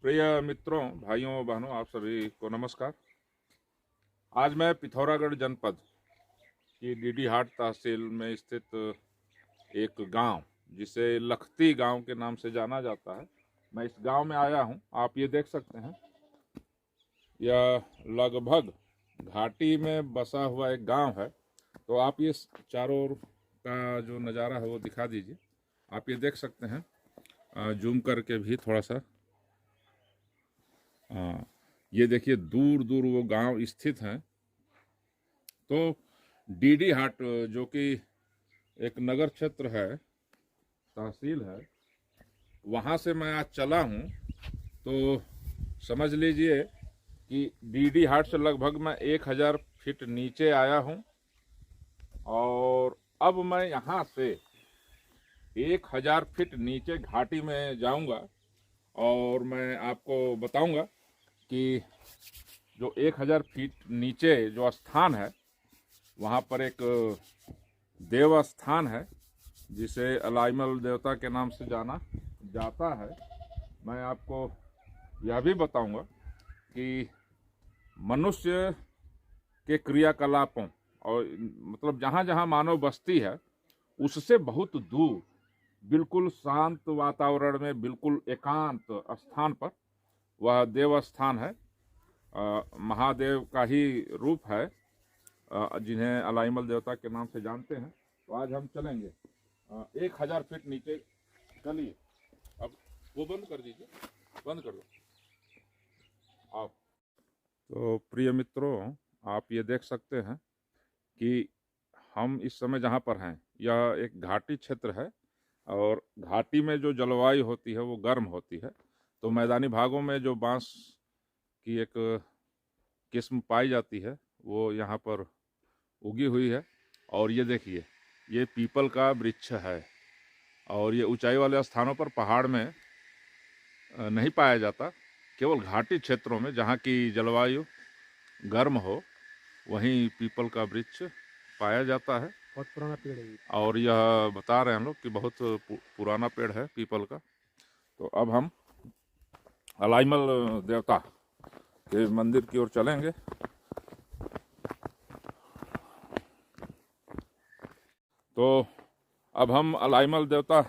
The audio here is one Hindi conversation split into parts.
प्रिय मित्रों, भाइयों बहनों, आप सभी को नमस्कार। आज मैं पिथौरागढ़ जनपद की डीडी हाट तहसील में स्थित एक गांव, जिसे लखती गांव के नाम से जाना जाता है, मैं इस गांव में आया हूं। आप ये देख सकते हैं, यह लगभग घाटी में बसा हुआ एक गांव है। तो आप ये चारों ओर का जो नज़ारा है वो दिखा दीजिए। आप ये देख सकते हैं, जूम करके भी थोड़ा सा। ये देखिए, दूर दूर वो गांव स्थित हैं। तो डीडी हाट जो कि एक नगर क्षेत्र है, तहसील है, वहाँ से मैं आज चला हूँ। तो समझ लीजिए कि डीडी हाट से लगभग मैं 1000 फीट नीचे आया हूँ, और अब मैं यहाँ से 1000 फीट नीचे घाटी में जाऊँगा और मैं आपको बताऊँगा कि जो 1000 फीट नीचे जो स्थान है, वहाँ पर एक देव स्थान है जिसे अलाइमल देवता के नाम से जाना जाता है। मैं आपको यह भी बताऊंगा कि मनुष्य के क्रियाकलापों और मतलब जहाँ जहाँ मानव बस्ती है, उससे बहुत दूर, बिल्कुल शांत वातावरण में, बिल्कुल एकांत स्थान पर वह देव स्थान है। महादेव का ही रूप है, जिन्हें अलाइमल देवता के नाम से जानते हैं। तो आज हम चलेंगे 1000 फीट नीचे। चलिए, अब वो बंद कर दीजिए, बंद कर दो आप। तो प्रिय मित्रों, आप ये देख सकते हैं कि हम इस समय जहाँ पर हैं, यह एक घाटी क्षेत्र है, और घाटी में जो जलवायु होती है वो गर्म होती है। तो मैदानी भागों में जो बांस की एक किस्म पाई जाती है वो यहाँ पर उगी हुई है। और ये देखिए, ये पीपल का वृक्ष है, और ये ऊंचाई वाले स्थानों पर, पहाड़ में नहीं पाया जाता। केवल घाटी क्षेत्रों में जहाँ की जलवायु गर्म हो, वहीं पीपल का वृक्ष पाया जाता है। बहुत पुराना पेड़ है ये। और यह बता रहे हैं लोग कि बहुत पुराना पेड़ है पीपल का। तो अब हम अलाइमल देवता के मंदिर की ओर चलेंगे। तो अब हम अलाइमल देवता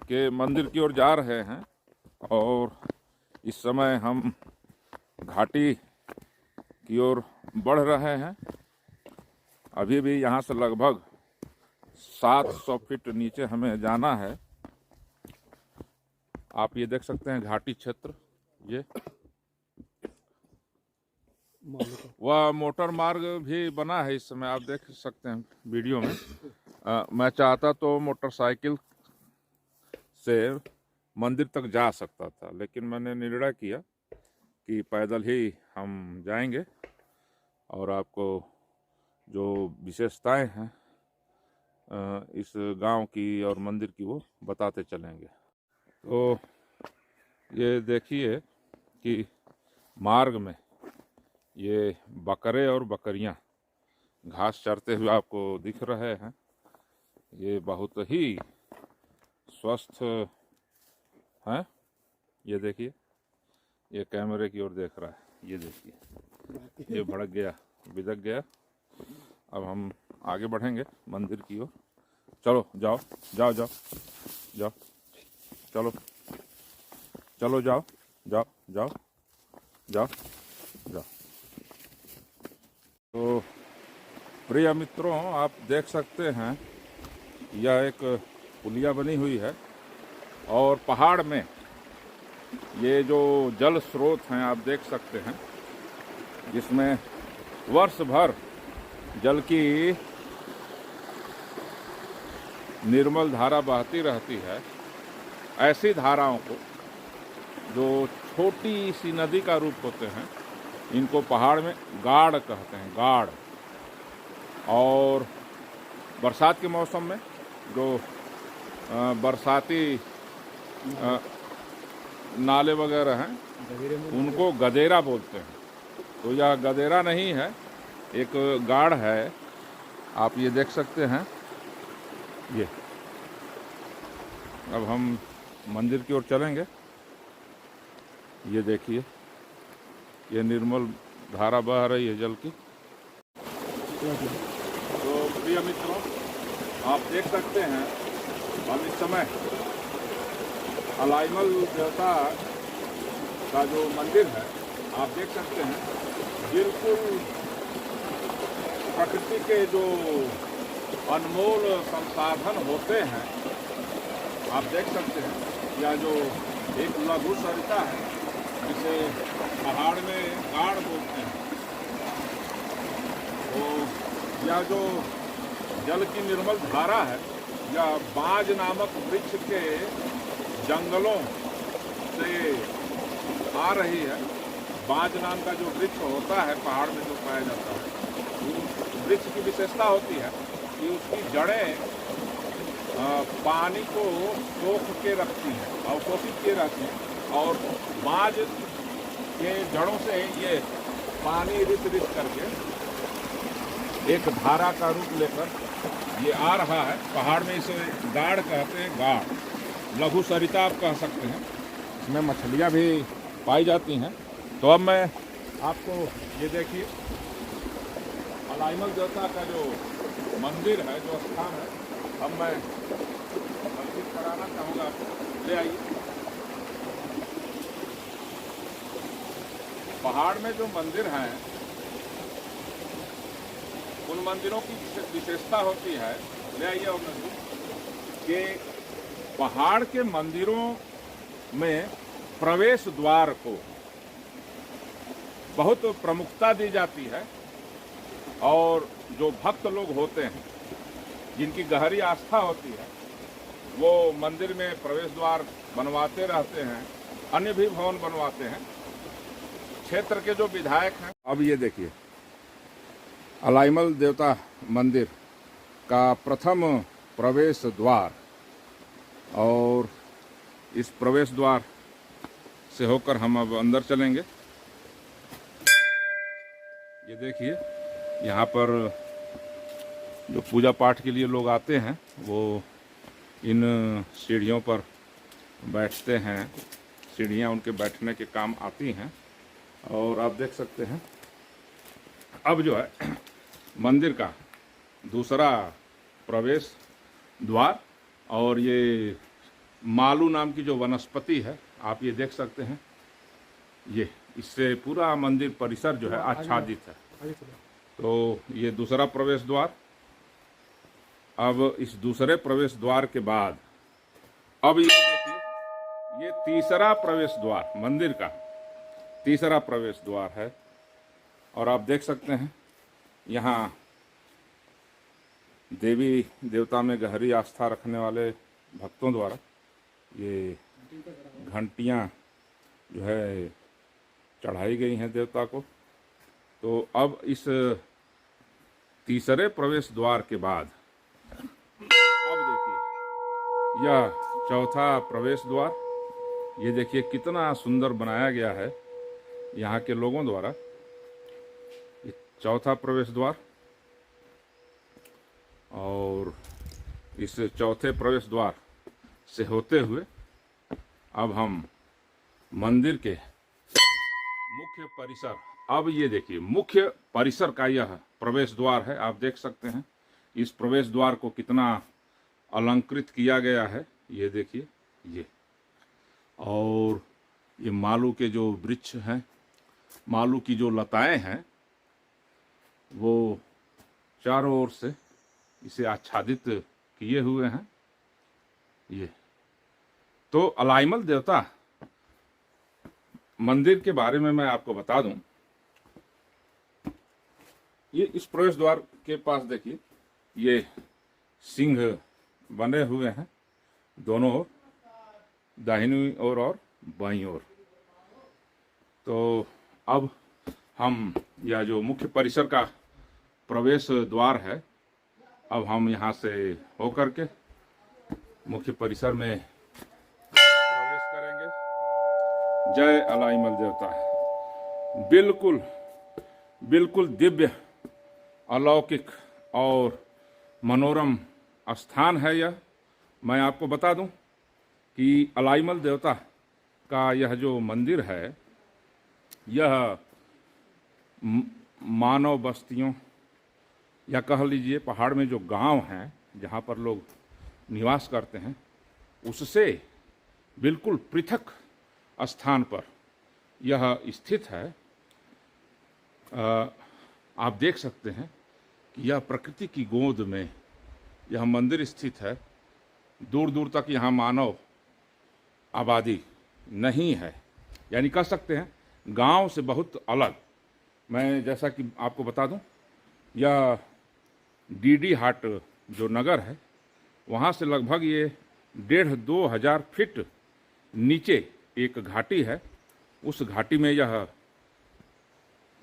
के मंदिर की ओर जा रहे हैं, और इस समय हम घाटी की ओर बढ़ रहे हैं। अभी भी यहाँ से लगभग 700 फीट नीचे हमें जाना है। आप ये देख सकते हैं घाटी क्षेत्र, ये वह मोटर मार्ग भी बना है इस समय, आप देख सकते हैं वीडियो में। मैं चाहता तो मोटरसाइकिल से मंदिर तक जा सकता था, लेकिन मैंने निर्णय किया कि पैदल ही हम जाएंगे और आपको जो विशेषताएं हैं इस गांव की और मंदिर की वो बताते चलेंगे। तो ये देखिए कि मार्ग में ये बकरे और बकरियां घास चरते हुए आपको दिख रहे हैं। ये बहुत ही स्वस्थ हैं। ये देखिए, ये कैमरे की ओर देख रहा है, ये देखिए, ये भड़क गया, बिदक गया। अब हम आगे बढ़ेंगे मंदिर की ओर। चलो, जाओ जाओ जाओ जाओ, चलो चलो, जाओ जाओ जाओ जाओ जाओ। तो प्रिय मित्रों, आप देख सकते हैं, यह एक पुलिया बनी हुई है, और पहाड़ में ये जो जल स्रोत हैं आप देख सकते हैं, जिसमें वर्ष भर जल की निर्मल धारा बहती रहती है। ऐसी धाराओं को, जो छोटी सी नदी का रूप होते हैं, इनको पहाड़ में गाड़ कहते हैं, गाड़। और बरसात के मौसम में जो बरसाती नाले वगैरह हैं, उनको गदेरा बोलते हैं। तो यह गदेरा नहीं है, एक गाड़ है। आप ये देख सकते हैं। ये अब हम मंदिर की ओर चलेंगे। ये देखिए, ये निर्मल धारा बह रही है जल की। तो प्रिय मित्रों, आप देख सकते हैं हम इस समय अलाइमल देवता का जो मंदिर है, आप देख सकते हैं बिल्कुल प्रकृति के जो अनमोल संसाधन होते हैं, आप देख सकते हैं। यह जो एक लघु सरिता है जिसे पहाड़ में गाड़ बोलते हैं, तो यह जो जल की निर्मल धारा है, यह बाज नामक वृक्ष के जंगलों से आ रही है। बाज नाम का जो वृक्ष होता है पहाड़ में जो पाया जाता है, उस वृक्ष की विशेषता होती है कि उसकी जड़ें पानी को सोख के रखती हैं, अवशोषित किए रहती हैं, और बाज के जड़ों से ये पानी रिस रिस करके एक धारा का रूप लेकर ये आ रहा है। पहाड़ में इसे गाड़ कहते हैं, गाड़, लघु सरिता आप कह सकते हैं। इसमें मछलियाँ भी पाई जाती हैं। तो अब मैं आपको ये देखिए अलाइमल देवता का जो मंदिर है, जो स्थान है, अब मैं मंदिर कराना चाहूँगा आपको। ले आइए। पहाड़ में जो मंदिर हैं, उन मंदिरों की विशेषता होती है, ले आइए और कि पहाड़ के मंदिरों में प्रवेश द्वार को बहुत प्रमुखता दी जाती है, और जो भक्त लोग होते हैं, जिनकी गहरी आस्था होती है, वो मंदिर में प्रवेश द्वार बनवाते रहते हैं, अन्य भी भवन बनवाते हैं। क्षेत्र के जो विधायक हैं, अब ये देखिए अलाइमल देवता मंदिर का प्रथम प्रवेश द्वार, और इस प्रवेश द्वार से होकर हम अब अंदर चलेंगे। ये देखिए, यहाँ पर जो पूजा पाठ के लिए लोग आते हैं, वो इन सीढ़ियों पर बैठते हैं। सीढ़ियाँ उनके बैठने के काम आती हैं। और आप देख सकते हैं अब जो है मंदिर का दूसरा प्रवेश द्वार, और ये मालू नाम की जो वनस्पति है, आप ये देख सकते हैं, ये इससे पूरा मंदिर परिसर जो है आच्छादित है। तो ये दूसरा प्रवेश द्वार। अब इस दूसरे प्रवेश द्वार के बाद अब ये देखिए, ये तीसरा प्रवेश द्वार, मंदिर का तीसरा प्रवेश द्वार है। और आप देख सकते हैं यहाँ देवी देवता में गहरी आस्था रखने वाले भक्तों द्वारा ये घंटियाँ जो है चढ़ाई गई हैं देवता को। तो अब इस तीसरे प्रवेश द्वार के बाद अब देखिए यह चौथा प्रवेश द्वार। ये देखिए कितना सुंदर बनाया गया है यहाँ के लोगों द्वारा। ये चौथा प्रवेश द्वार, और इस चौथे प्रवेश द्वार से होते हुए अब हम मंदिर के मुख्य परिसर, अब ये देखिए मुख्य परिसर का यह प्रवेश द्वार है। आप देख सकते हैं इस प्रवेश द्वार को कितना अलंकृत किया गया है, ये देखिए ये। और ये मालू के जो वृक्ष हैं, मालू की जो लताएं हैं, वो चारों ओर से इसे आच्छादित किए हुए हैं। ये तो अलाइमल देवता मंदिर के बारे में मैं आपको बता दूं। ये इस प्रवेश द्वार के पास देखिए ये सिंह बने हुए हैं दोनों ओर, दाहिनी ओर और बाईं ओर। तो अब हम यह जो मुख्य परिसर का प्रवेश द्वार है, अब हम यहाँ से होकर के मुख्य परिसर में प्रवेश करेंगे। जय अलाइमल देवता। बिल्कुल बिल्कुल दिव्य, अलौकिक और मनोरम स्थान है यह। मैं आपको बता दूं कि अलाइमल देवता का यह जो मंदिर है, यह मानव बस्तियों या कह लीजिए पहाड़ में जो गांव हैं जहाँ पर लोग निवास करते हैं, उससे बिल्कुल पृथक स्थान पर यह स्थित है। आप देख सकते हैं कि यह प्रकृति की गोद में यह मंदिर स्थित है। दूर दूर तक यहाँ मानव आबादी नहीं है, यानी कह सकते हैं गांव से बहुत अलग। मैं जैसा कि आपको बता दूं, यह डीडी हाट जो नगर है, वहाँ से लगभग ये 1,500-2 हज़ार फीट नीचे एक घाटी है। उस घाटी में यह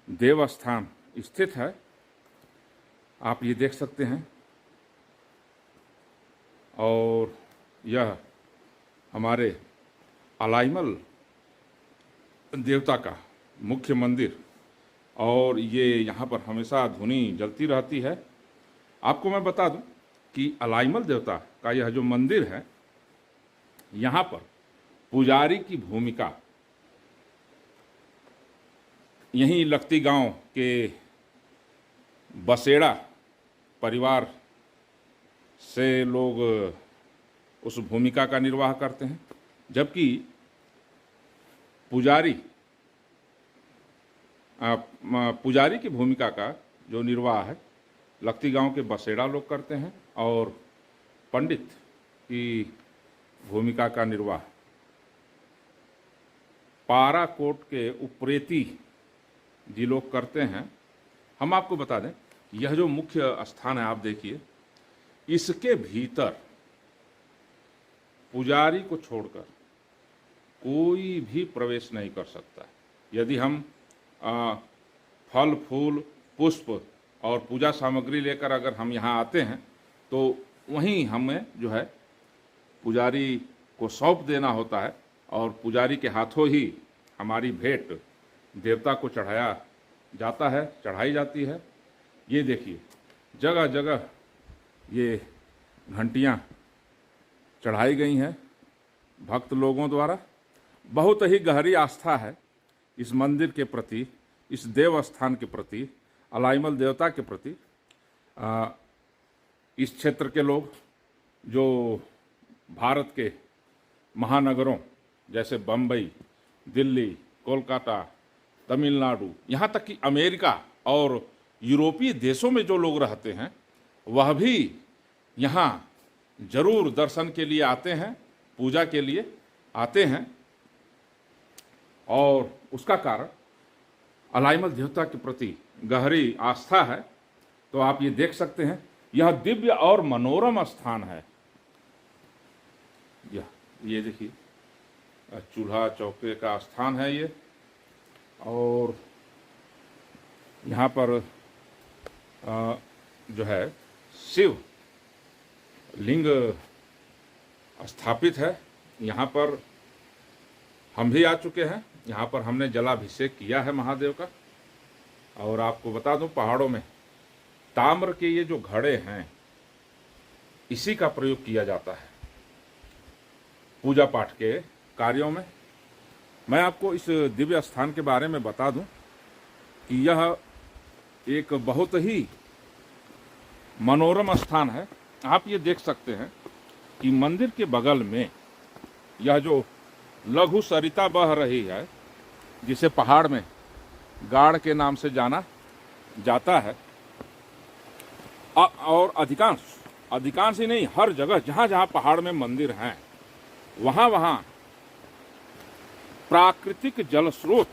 देवस्थान स्थित है। आप ये देख सकते हैं। और यह हमारे अलाइमल देवता का मुख्य मंदिर, और ये यहाँ पर हमेशा धुनी जलती रहती है। आपको मैं बता दूं कि अलाइमल देवता का यह जो मंदिर है, यहाँ पर पुजारी की भूमिका यहीं लखती गांव के बसेड़ा परिवार से लोग उस भूमिका का निर्वाह करते हैं, जबकि पुजारी की भूमिका का जो निर्वाह है लखती गांव के बसेड़ा लोग करते हैं, और पंडित की भूमिका का निर्वाह पाराकोट के उप्रेती जी लोग करते हैं। हम आपको बता दें, यह जो मुख्य स्थान है, आप देखिए, इसके भीतर पुजारी को छोड़कर कोई भी प्रवेश नहीं कर सकता। यदि हम फल फूल पुष्प और पूजा सामग्री लेकर अगर हम यहाँ आते हैं, तो वहीं हमें जो है पुजारी को सौंप देना होता है, और पुजारी के हाथों ही हमारी भेंट देवता को चढ़ाया जाता है, चढ़ाई जाती है। ये देखिए, जगह जगह ये घंटियाँ चढ़ाई गई हैं भक्त लोगों द्वारा। बहुत ही गहरी आस्था है इस मंदिर के प्रति, इस देवस्थान के प्रति, अलाइमल देवता के प्रति। इस क्षेत्र के लोग जो भारत के महानगरों जैसे बम्बई, दिल्ली, कोलकाता, तमिलनाडु, यहाँ तक कि अमेरिका और यूरोपीय देशों में जो लोग रहते हैं, वह भी यहाँ जरूर दर्शन के लिए आते हैं, पूजा के लिए आते हैं। और उसका कारण अलाइमल देवता के प्रति गहरी आस्था है। तो आप ये देख सकते हैं, यह दिव्य और मनोरम स्थान है। ये देखिए, चूल्हा चौके का स्थान है ये, और यहाँ पर जो है शिव लिंग स्थापित है। यहाँ पर हम भी आ चुके हैं, यहाँ पर हमने जलाभिषेक किया है महादेव का। और आपको बता दूं, पहाड़ों में ताम्र के ये जो घड़े हैं, इसी का प्रयोग किया जाता है पूजा पाठ के कार्यों में। मैं आपको इस दिव्य स्थान के बारे में बता दूं कि यह एक बहुत ही मनोरम स्थान है। आप ये देख सकते हैं कि मंदिर के बगल में यह जो लघु सरिता बह रही है, जिसे पहाड़ में गाड़ के नाम से जाना जाता है, और अधिकांश ही नहीं, हर जगह जहाँ जहाँ पहाड़ में मंदिर हैं, वहाँ वहाँ प्राकृतिक जल स्रोत,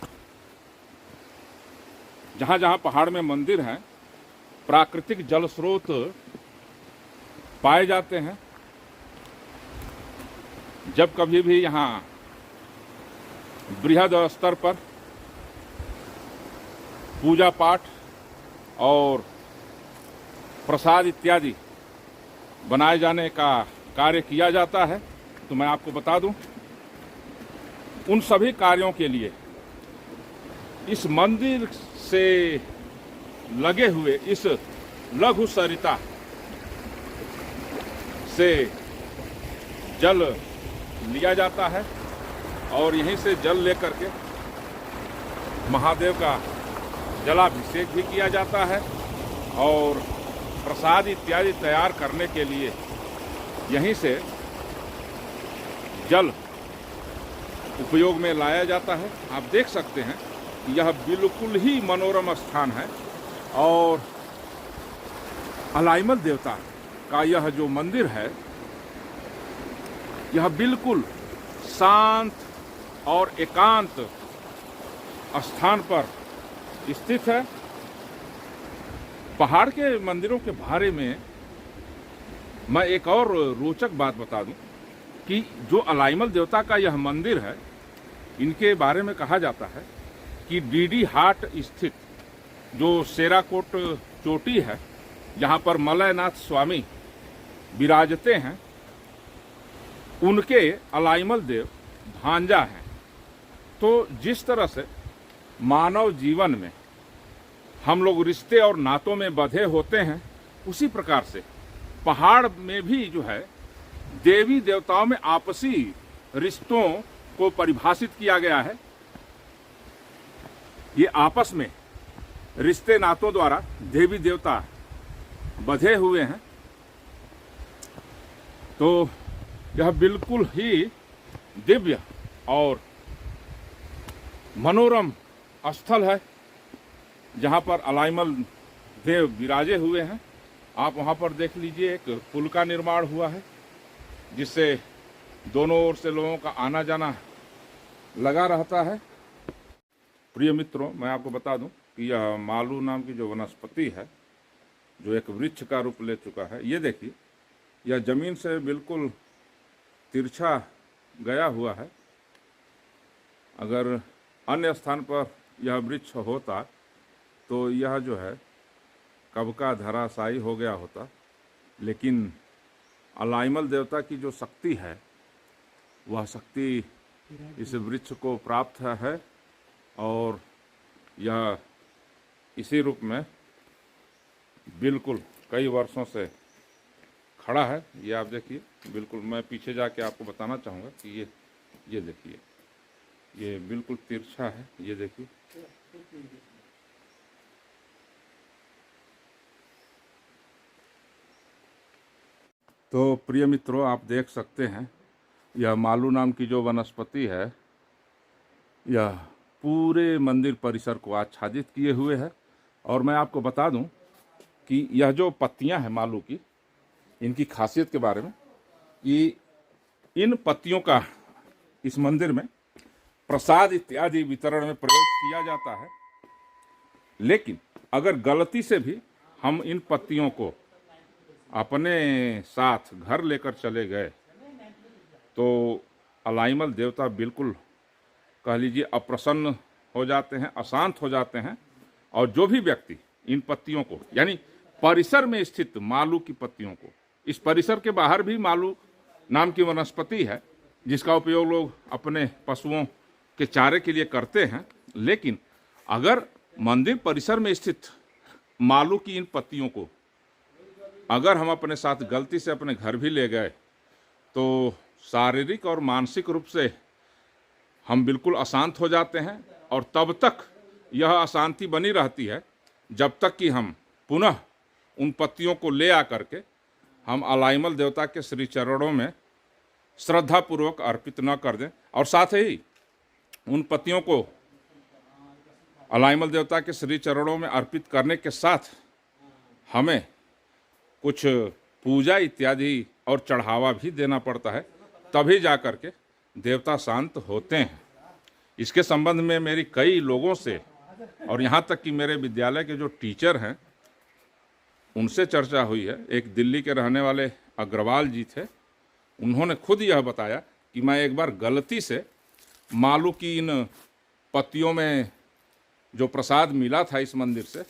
जहाँ जहाँ पहाड़ में मंदिर हैं, प्राकृतिक जल स्रोत पाए जाते हैं। जब कभी भी यहाँ बृहद स्तर पर पूजा पाठ और प्रसाद इत्यादि बनाए जाने का कार्य किया जाता है, तो मैं आपको बता दूं, उन सभी कार्यों के लिए इस मंदिर से लगे हुए इस लघु सरिता से जल लिया जाता है और यहीं से जल लेकर के महादेव का जलाभिषेक भी किया जाता है और प्रसाद इत्यादि तैयार करने के लिए यहीं से जल उपयोग में लाया जाता है। आप देख सकते हैं यह बिल्कुल ही मनोरम स्थान है और अलाइमल देवता का यह जो मंदिर है यह बिल्कुल शांत और एकांत स्थान पर स्थित है। पहाड़ के मंदिरों के बारे में मैं एक और रोचक बात बता दूं कि जो अलाइमल देवता का यह मंदिर है इनके बारे में कहा जाता है कि डीडी हाट स्थित जो सेराकोट चोटी है जहाँ पर मलयनाथ स्वामी विराजते हैं उनके अलाइमल देव भांजा हैं। तो जिस तरह से मानव जीवन में हम लोग रिश्ते और नातों में बंधे होते हैं उसी प्रकार से पहाड़ में भी जो है देवी देवताओं में आपसी रिश्तों को परिभाषित किया गया है। ये आपस में रिश्ते नातों द्वारा देवी देवता बंधे हुए हैं। तो यह बिल्कुल ही दिव्य और मनोरम स्थल है जहाँ पर अलाइमल देव विराजे हुए हैं। आप वहाँ पर देख लीजिए एक पुल का निर्माण हुआ है जिससे दोनों ओर से लोगों का आना जाना लगा रहता है। प्रिय मित्रों, मैं आपको बता दूं कि यह मालू नाम की जो वनस्पति है जो एक वृक्ष का रूप ले चुका है, ये देखिए यह जमीन से बिल्कुल तिरछा गया हुआ है। अगर अन्य स्थान पर यह वृक्ष होता तो यह जो है कब का धराशायी हो गया होता, लेकिन अलाइमल देवता की जो शक्ति है वह शक्ति इस वृक्ष को प्राप्त है और यह इसी रूप में बिल्कुल कई वर्षों से खड़ा है। ये आप देखिए, बिल्कुल मैं पीछे जाके आपको बताना चाहूँगा कि ये देखिए ये बिल्कुल तिरछा है। ये देखिए तो प्रिय मित्रों, आप देख सकते हैं यह मालू नाम की जो वनस्पति है यह पूरे मंदिर परिसर को आच्छादित किए हुए है। और मैं आपको बता दूं कि यह जो पत्तियां हैं मालू की, इनकी खासियत के बारे में कि इन पत्तियों का इस मंदिर में प्रसाद इत्यादि वितरण में प्रयोग किया जाता है। लेकिन अगर गलती से भी हम इन पत्तियों को अपने साथ घर लेकर चले गए तो अलाइमल देवता बिल्कुल कह लीजिए अप्रसन्न हो जाते हैं, अशांत हो जाते हैं। और जो भी व्यक्ति इन पत्तियों को, यानी परिसर में स्थित मालू की पत्तियों को, इस परिसर के बाहर भी मालू नाम की वनस्पति है जिसका उपयोग लोग अपने पशुओं के चारे के लिए करते हैं, लेकिन अगर मंदिर परिसर में स्थित मालू की इन पत्तियों को अगर हम अपने साथ गलती से अपने घर भी ले गए तो शारीरिक और मानसिक रूप से हम बिल्कुल अशांत हो जाते हैं। और तब तक यह अशांति बनी रहती है जब तक कि हम पुनः उन पत्तियों को ले आकर के हम अलाइमल देवता के श्री चरणों में श्रद्धापूर्वक अर्पित न कर दें। और साथ ही उन पत्तियों को अलाइमल देवता के श्री चरणों में अर्पित करने के साथ हमें कुछ पूजा इत्यादि और चढ़ावा भी देना पड़ता है, तभी जा कर के देवता शांत होते हैं। इसके संबंध में मेरी कई लोगों से और यहाँ तक कि मेरे विद्यालय के जो टीचर हैं उनसे चर्चा हुई है। एक दिल्ली के रहने वाले अग्रवाल जी थे, उन्होंने खुद यह बताया कि मैं एक बार गलती से मालू की इन पत्तियों में जो प्रसाद मिला था इस मंदिर से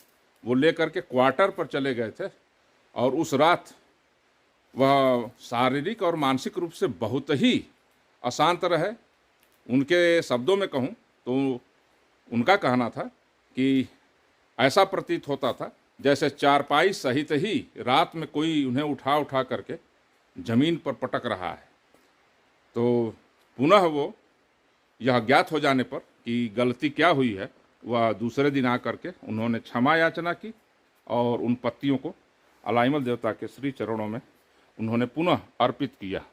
वो लेकर के क्वार्टर पर चले गए थे और उस रात वह शारीरिक और मानसिक रूप से बहुत ही अशांत रहे। उनके शब्दों में कहूँ तो उनका कहना था कि ऐसा प्रतीत होता था जैसे चारपाई सहित ही रात में कोई उन्हें उठा उठा करके ज़मीन पर पटक रहा है। तो पुनः वो यह ज्ञात हो जाने पर कि गलती क्या हुई है, वह दूसरे दिन आकर के उन्होंने क्षमा याचना की और उन पत्तियों को अलाइमल देवता के श्री चरणों में उन्होंने पुनः अर्पित किया।